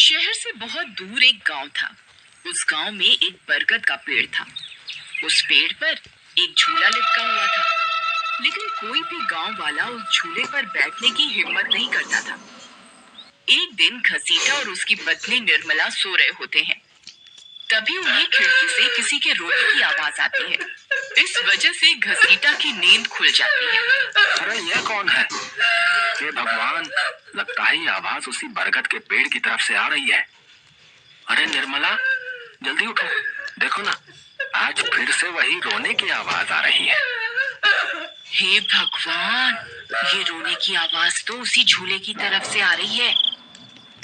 शहर से बहुत दूर एक गांव था। उस गांव में एक बरगद का पेड़ था। उस पेड़ पर एक झूला लटका हुआ था, लेकिन कोई भी गांव वाला उस झूले पर बैठने की हिम्मत नहीं करता था। एक दिन घसीटा और उसकी पत्नी निर्मला सो रहे होते हैं। तभी उन्हें खिड़की से किसी के रोने की आवाज आती है। इस वजह से घसीटा की नींद खुल जाती है। अरे ये कौन है? हे भगवान, लगता है ये आवाज उसी बरगद के पेड़ की तरफ से आ रही है। अरे निर्मला, जल्दी उठो, देखो ना, आज फिर से वही रोने की आवाज आ रही है। हे भगवान, ये रोने की आवाज तो उसी झूले की तरफ से आ रही है।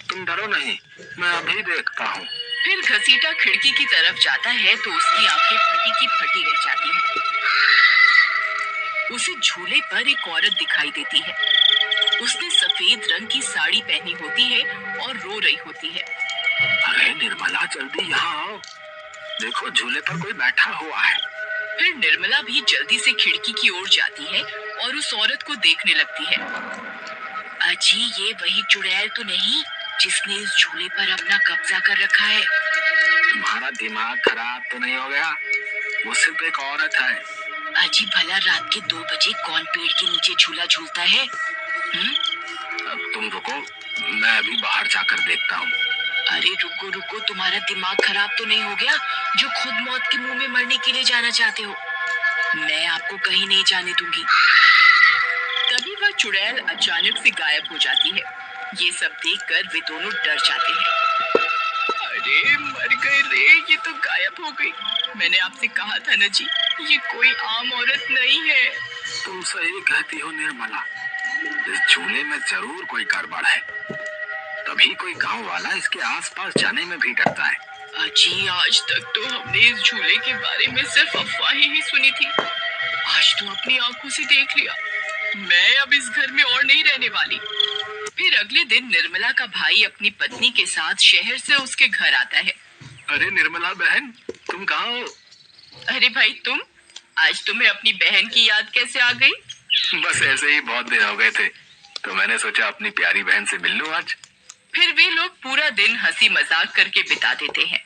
तुम डरो नहीं, मैं अभी देखता हूँ। फिर घसीटा खिड़की की तरफ जाता है तो उसकी आंखें फटी की फटी रह जाती हैं। उसे झूले पर एक औरत दिखाई देती है। उसने सफेद रंग की साड़ी पहनी होती है और रो रही होती है। अरे निर्मला, जल्दी यहाँ आओ, देखो झूले पर कोई बैठा हुआ है। फिर निर्मला भी जल्दी से खिड़की की ओर जाती है और उस औरत को देखने लगती है। अजी, ये वही चुड़ैल तो नहीं जिसने इस झूले पर अपना कब्जा कर रखा है? तुम्हारा दिमाग खराब तो नहीं हो गया? वो सिर्फ एक औरत है। अजी, भला रात के 2 बजे कौन पेड़ के नीचे झूला झूलता है? अब तुम रुको, मैं अभी बाहर जाकर देखता हूँ। अरे रुको रुको, तुम्हारा दिमाग खराब तो नहीं हो गया जो खुद मौत के मुंह में मरने के लिए जाना चाहते हो? मैं आपको कहीं नहीं जाने दूंगी। तभी वह चुड़ैल अचानक से गायब हो जाती है। ये सब देखकर वे दोनों डर जाते हैं। अरे मर गए रे, ये तो गायब हो गई। मैंने आपसे कहा था ना जी, ये कोई आम औरत नहीं है। तुम सही कहती हो निर्मला, इस झूले में जरूर कोई गड़बड़ है। तभी कोई गांव वाला इसके आसपास जाने में भी डरता है। अजी, आज तक तो हमने इस झूले के बारे में सिर्फ अफवाहें ही सुनी थी। आज तो अपनी आंखों से देख लिया। मैं अब इस घर में और नहीं रहने वाली। फिर अगले दिन निर्मला का भाई अपनी पत्नी के साथ शहर से उसके घर आता है। अरे निर्मला बहन, तुम कहाँ हो? अरे भाई, तुम आज तुम्हें अपनी बहन की याद कैसे आ गई? बस ऐसे ही बहुत दिन हो गए थे, तो मैंने सोचा अपनी प्यारी बहन से मिल लूं आज। फिर वे लोग पूरा दिन हंसी मजाक करके बिता देते हैं।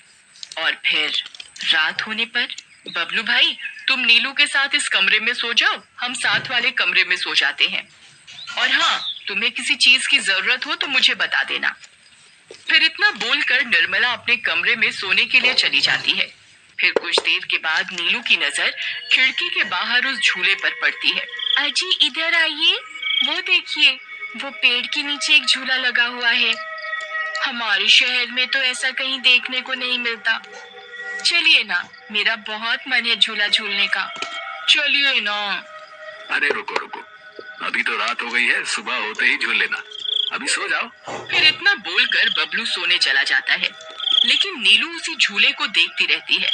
और फिर रात होने पर, बबलू भाई, तुम नीलू के साथ इस कमरे में सो जाओ, हम साथ वाले कमरे में सो जाते हैं। और हाँ, तुम्हें किसी चीज की जरूरत हो तो मुझे बता देना। फिर इतना बोलकर निर्मला अपने कमरे में सोने के लिए चली जाती है। फिर कुछ देर के बाद नीलू की नजर खिड़की के बाहर उस झूले पर पड़ती है। अजी, इधर आइए, वो देखिए, वो पेड़ के नीचे एक झूला लगा हुआ है। हमारे शहर में तो ऐसा कहीं देखने को नहीं मिलता। चलिए ना, मेरा बहुत मन है झूला झूलने का। चलिए ना। अरे रुको रुको, अभी तो रात हो गई है, सुबह होते ही झूल लेना, अभी सो जाओ। फिर इतना बोलकर बबलू सोने चला जाता है, लेकिन नीलू उसी झूले को देखती रहती है।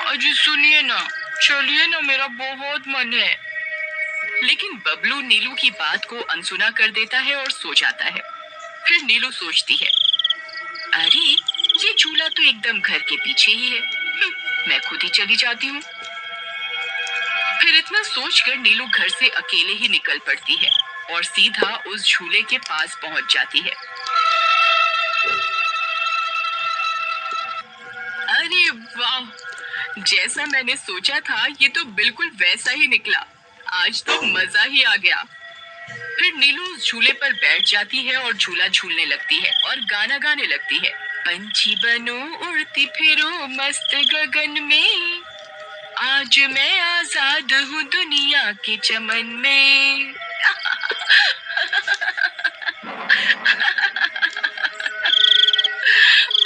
अजी सुनिए ना, चलिए ना, मेरा बहुत मन है। लेकिन बबलू नीलू की बात को अनसुना कर देता है और सो जाता है। फिर नीलू सोचती है, अरे ये झूला तो एकदम घर के पीछे ही है। मैं खुद ही चली जाती हूँ। फिर इतना सोचकर नीलू घर से अकेले ही निकल पड़ती है और सीधा उस झूले के पास पहुंच जाती है। अरे वाह, जैसा मैंने सोचा था ये तो बिल्कुल वैसा ही निकला। आज तो मजा ही आ गया। फिर नीलू उस झूले पर बैठ जाती है और झूला झूलने लगती है और गाना गाने लगती है। पंछी बनो, उड़ती फिरो मस्त गगन में, आज मैं आजाद हूँ दुनिया के चमन में।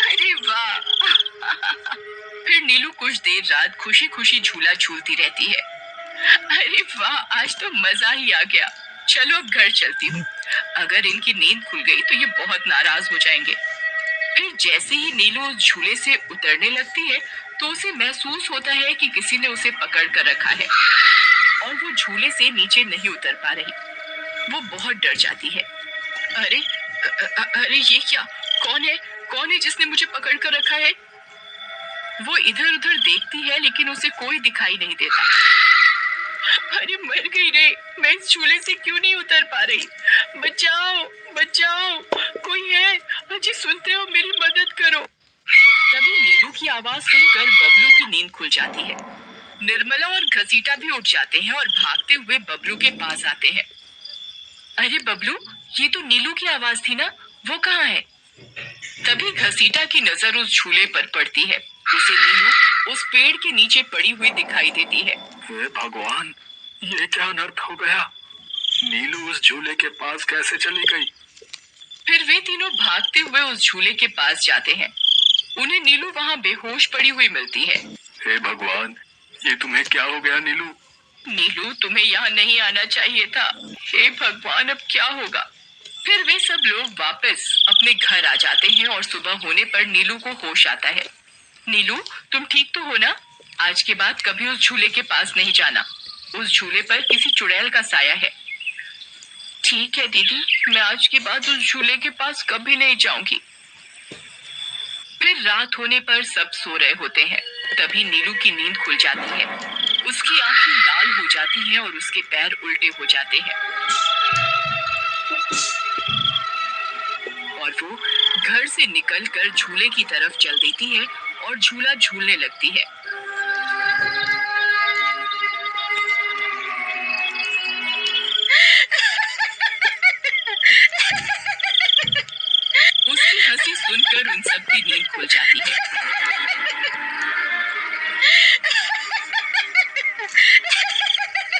अरे वाह। फिर नीलू कुछ देर रात खुशी खुशी झूला झूलती रहती है। अरे वाह, आज तो मजा ही आ गया। चलो अब घर चलती हूँ। अगर इनकी नींद खुल गई तो ये बहुत नाराज हो जाएंगे। फिर जैसे ही नीलू उस झूले से उतरने लगती है तो उसे महसूस होता है कि किसी ने उसे पकड़ कर रखा है और वो झूले से नीचे नहीं उतर पा रही। वो बहुत डर जाती है। अरे अरे ये क्या? कौन है जिसने मुझे पकड़ कर रखा है? वो इधर उधर देखती है लेकिन उसे कोई दिखाई नहीं देता। अरे मर गई रे, मैं इस झूले से क्यों नहीं उतर पा रही? बचाओ बचाओ, कोई है? मुझे सुनते हो, मेरी मदद करो। तभी नीलू की आवाज सुनकर बबलू की नींद खुल जाती है। निर्मला और घसीटा भी उठ जाते हैं और भागते हुए बबलू के पास आते हैं। अरे बबलू, ये तो नीलू की आवाज थी ना, वो कहाँ है? तभी घसीटा की नजर उस झूले पर पड़ती है। उसे नीलू उस पेड़ के नीचे पड़ी हुई दिखाई देती है। हे भगवान, ये क्या अनर्थ हो गया? नीलू उस झूले के पास कैसे चली गई? फिर वे तीनों भागते हुए उस झूले के पास जाते हैं। उन्हें नीलू वहाँ बेहोश पड़ी हुई मिलती है। हे भगवान, ये तुम्हें क्या हो गया नीलू? नीलू, तुम्हें यहाँ नहीं आना चाहिए था। हे भगवान, अब क्या होगा? फिर वे सब लोग वापस अपने घर आ जाते हैं और सुबह होने पर नीलू को होश आता है। नीलू, तुम ठीक तो हो ना? आज के बाद कभी उस झूले के पास नहीं जाना। उस झूले पर किसी चुड़ैल का साया है। ठीक है दीदी, मैं आज के बाद उस झूले के पास कभी नहीं जाऊंगी। फिर रात होने पर सब सो रहे होते हैं। तभी नीलू की नींद खुल जाती है। उसकी आंखें लाल हो जाती हैं और उसके पैर उल्टे हो जाते हैं और वो घर से निकलकर झूले की तरफ चल देती है और झूला झूलने लगती है। उसकी हंसी सुनकर उन सबकी नींद खुल जाती है।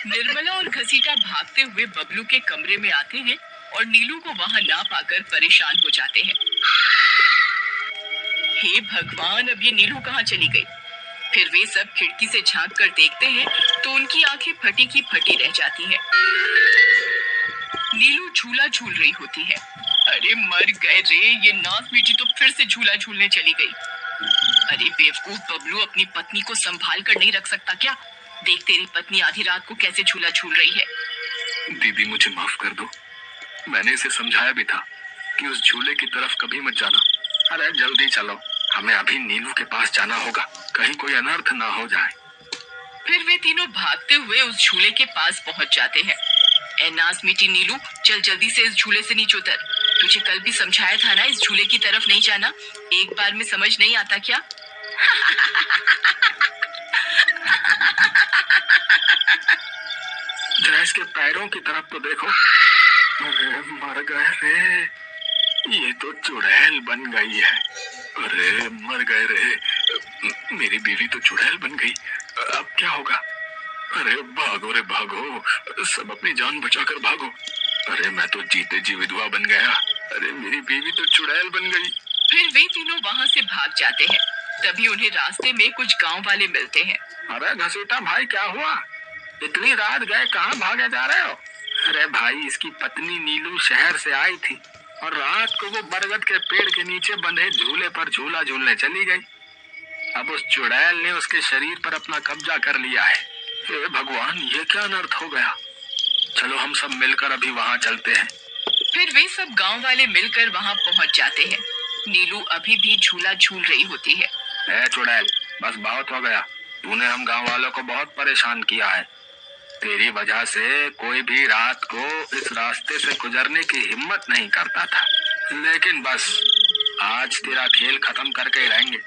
निर्मला और घसीटा भागते हुए बबलू के कमरे में आते हैं और नीलू को वहां ना पाकर परेशान हो जाते हैं। हे भगवान, अब ये नीलू कहाँ चली गई? फिर वे सब खिड़की से झांक कर देखते हैं तो उनकी आंखें फटी की फटी रह जाती हैं। नीलू झूला झूल रही होती है। अरे मर गए रे, ये नाक मीठी तो फिर से झूला झूलने चली गई। अरे बेवकूफ बबलू, अपनी पत्नी को संभाल कर नहीं रख सकता क्या? देख, तेरी पत्नी आधी रात को कैसे झूला झूल रही है। दीदी, मुझे माफ कर दो। मैंने इसे समझाया भी था कि उस झूले की तरफ कभी मत जाना। अरे जल्दी चलो, हमें अभी नीलू के पास जाना होगा, कहीं कोई अनर्थ ना हो जाए। फिर वे तीनों भागते हुए उस झूले के पास पहुंच जाते हैं। ए नास मीठी नीलू, चल जल्दी से इस झूले से नीचे उतर। तुझे कल भी समझाया था ना, इस झूले की तरफ नहीं जाना। एक बार में समझ नहीं आता क्या? जरा इसके पैरों की तरफ तो देखो। अरे मर गए रे, ये तो चुड़ैल बन गई है। अरे मर गए रे, मेरी बीवी तो चुड़ैल बन गई। अब क्या होगा? अरे भागो रे भागो, सब अपनी जान बचाकर भागो। अरे मैं तो जीते जी विधवा बन गया। अरे मेरी बीवी तो चुड़ैल बन गई। फिर वे तीनों वहां से भाग जाते हैं। तभी उन्हें रास्ते में कुछ गांव वाले मिलते हैं। अरे घसीटा भाई, क्या हुआ? इतनी रात गए कहाँ भागे जा रहे हो? अरे भाई, इसकी पत्नी नीलू शहर से आई थी और रात को वो बरगद के पेड़ के नीचे बंधे झूले पर झूला झूलने चली गई। अब उस चुड़ैल ने उसके शरीर पर अपना कब्जा कर लिया है। हे भगवान, ये क्या अनर्थ हो गया? चलो हम सब मिलकर अभी वहाँ चलते हैं। फिर वे सब गांव वाले मिलकर वहां पहुंच जाते हैं। नीलू अभी भी झूला झूल रही होती है। ए चुड़ैल, बस बहुत हो गया। तूने हम गांव वालों को बहुत परेशान किया है। तेरी वजह से कोई भी रात को इस रास्ते से गुजरने की हिम्मत नहीं करता था। लेकिन बस आज तेरा खेल खत्म करके ही रहेंगे।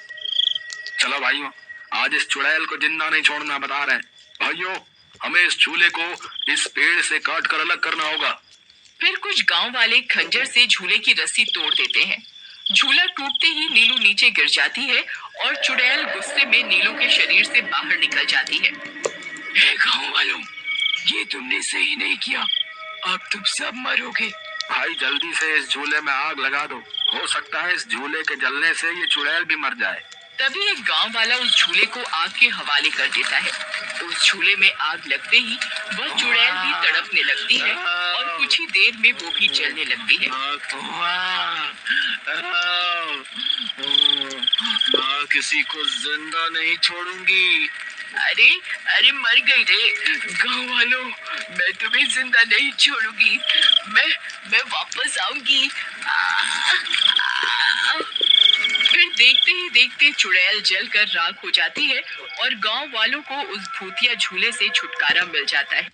चलो भाइयों, आज इस चुड़ैल को जिंदा नहीं छोड़ना बता रहे हैं। भाइयों, हमें इस झूले को इस पेड़ से काट कर अलग करना होगा। फिर कुछ गांव वाले खंजर से झूले की रस्सी तोड़ देते हैं। झूला टूटते ही नीलू नीचे गिर जाती है और चुड़ैल गुस्से में नीलू के शरीर से बाहर निकल जाती है। हे गांव वालों, ये तुमने सही नहीं किया, अब तुम सब मरोगे। भाई जल्दी से इस झूले में आग लगा दो, हो सकता है इस झूले के जलने से ये चुड़ैल भी मर जाए। तभी एक गांव वाला उस झूले को आग के हवाले कर देता है। उस झूले में आग लगते ही वह चुड़ैल भी तड़पने लगती है और कुछ ही देर में वो भी जलने लगती है। मैं किसी को जिंदा नहीं छोड़ूंगी। अरे अरे मर गई रे। गांव वालों, मैं तुम्हें जिंदा नहीं छोड़ूंगी। मैं वापस आऊंगी। फिर देखते ही देखते चुड़ैल जलकर राख हो जाती है और गांव वालों को उस भूतिया झूले से छुटकारा मिल जाता है।